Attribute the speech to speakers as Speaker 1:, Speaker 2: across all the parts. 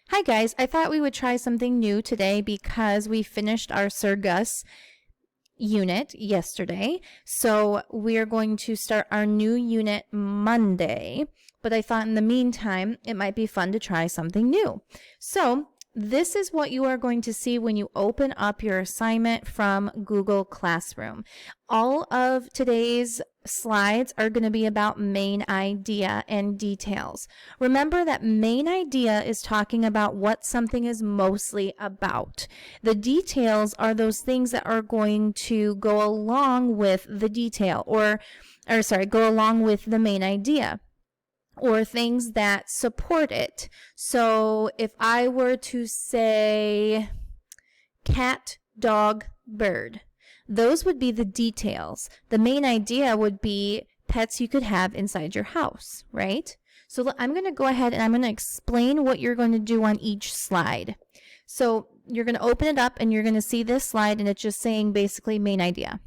Speaker 1: Hi guys, I thought we would try something new today because we finished our Sir Gus unit yesterday. So we're going to start our new unit Monday. But I thought in the meantime, it might be fun to try something new. So this is what you are going to see when you open up your assignment from Google Classroom. All of today's slides are going to be about main idea and details. Remember that main idea is talking about what something is mostly about. The details are those things that are going to go along with the detail go along with the main idea, or things that support it. So if I were to say cat, dog, bird, those would be the details. The main idea would be pets you could have inside your house, right? So I'm going to go ahead and I'm going to explain what you're going to do on each slide. So you're going to open it up and you're going to see this slide, and it's just saying basically main idea.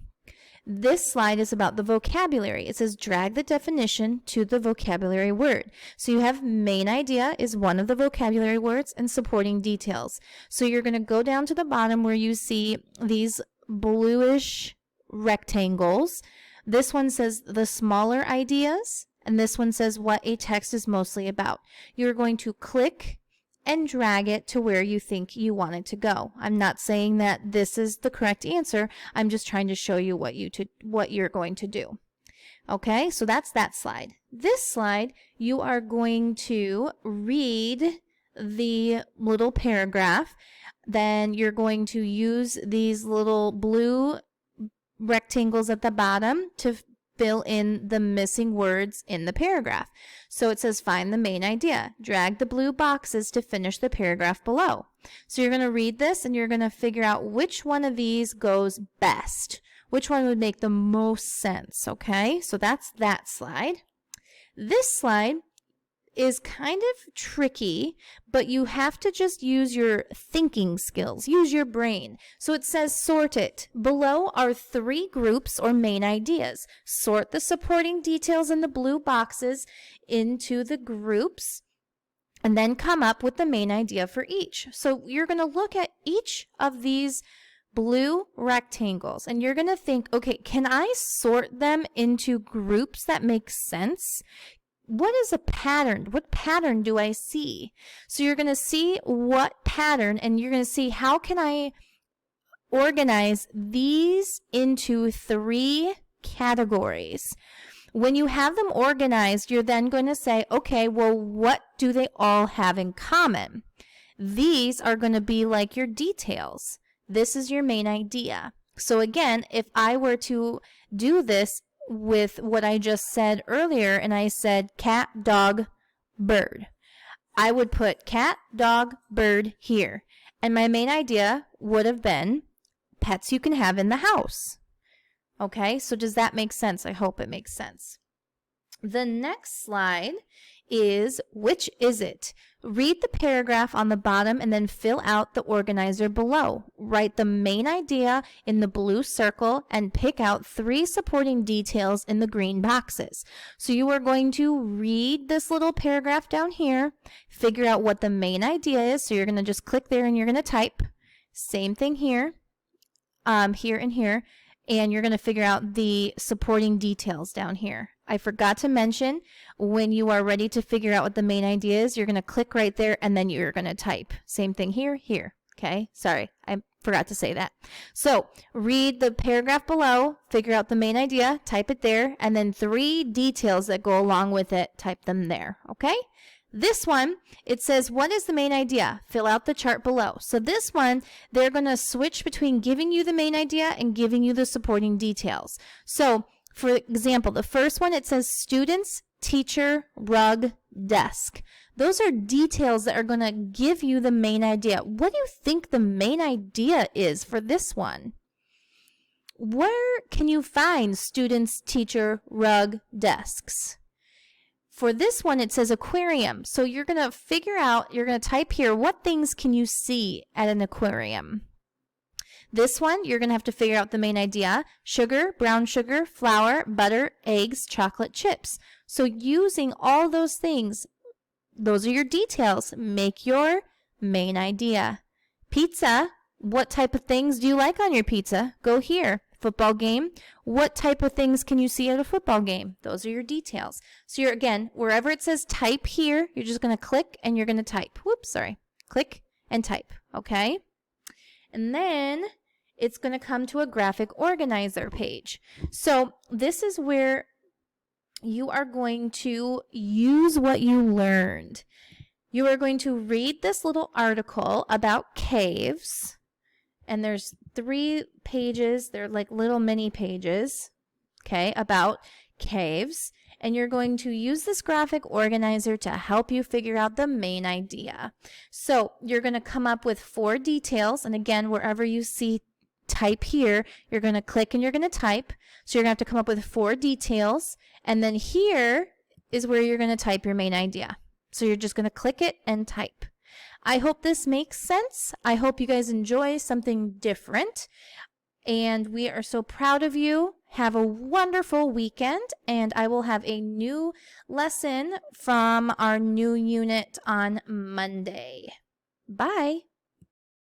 Speaker 1: This slide is about the vocabulary. It says drag the definition to the vocabulary word. So you have main idea is one of the vocabulary words and supporting details. So you're going to go down to the bottom where you see these bluish rectangles. This one says the smaller ideas, and this one says what a text is mostly about. You're going to click and drag it to where you think you want it to go. I'm not saying that this is the correct answer. I'm just trying to show you what you're going to do. Okay, so that's that slide. This slide, you are going to read the little paragraph. Then you're going to use these little blue rectangles at the bottom to fill in the missing words in the paragraph. So it says find the main idea. Drag the blue boxes to finish the paragraph below. So you're going to read this and you're going to figure out which one of these goes best. Which one would make the most sense, okay? So that's that slide. This slide is kind of tricky, but you have to just use your thinking skills, use your brain. So it says sort it. Below are 3 groups or main ideas. Sort the supporting details in the blue boxes into the groups, and then come up with the main idea for each. So you're going to look at each of these blue rectangles and you're going to think, okay, can I sort them into groups that make sense? What is a pattern? What pattern do I see? So you're going to see what pattern, and you're going to see how can I organize these into 3 categories. When you have them organized, you're then going to say, okay, well, what do they all have in common? These are going to be like your details. This is your main idea. So again, if I were to do this with what I just said earlier, and I said cat, dog, bird, I would put cat, dog, bird here. And my main idea would have been pets you can have in the house. Okay, so does that make sense? I hope it makes sense. The next slide is which is it? Read the paragraph on the bottom and then fill out the organizer below. Write the main idea in the blue circle and pick out 3 supporting details in the green boxes. So you are going to read this little paragraph down here, figure out what the main idea is. So you're going to just click there and you're going to type. Same thing here, here and here. And you're going to figure out the supporting details down here. I forgot to mention, when you are ready to figure out what the main idea is, you're going to click right there and then you're going to type. Same thing here, here. Okay, sorry, I forgot to say that. So read the paragraph below, figure out the main idea, type it there, and then 3 details that go along with it, type them there. Okay? This one, it says, what is the main idea? Fill out the chart below. So this one, they're going to switch between giving you the main idea and giving you the supporting details. So, for example, the first one, it says students, teacher, rug, desk. Those are details that are going to give you the main idea. What do you think the main idea is for this one? Where can you find students, teacher, rug, desks? For this one, it says aquarium. So you're going to figure out, you're going to type here, what things can you see at an aquarium? This one, you're going to have to figure out the main idea. Sugar, brown sugar, flour, butter, eggs, chocolate chips. So using all those things, those are your details. Make your main idea. Pizza, what type of things do you like on your pizza? Go here. Football game, what type of things can you see at a football game? Those are your details. So you're, again, wherever it says type here, you're just going to click and you're going to type. Whoops, sorry. Click and type, okay? And then it's going to come to a graphic organizer page. So this is where you are going to use what you learned. You are going to read this little article about caves. And there's 3 pages. They're like little mini pages, okay, about caves. And you're going to use this graphic organizer to help you figure out the main idea. So you're going to come up with 4 details. And again, wherever you see type here, you're going to click and you're going to type. So you're going to have to come up with 4 details. And then here is where you're going to type your main idea. So you're just going to click it and type. I hope this makes sense. I hope you guys enjoy something different. And we are so proud of you. Have a wonderful weekend. And I will have a new lesson from our new unit on Monday. Bye.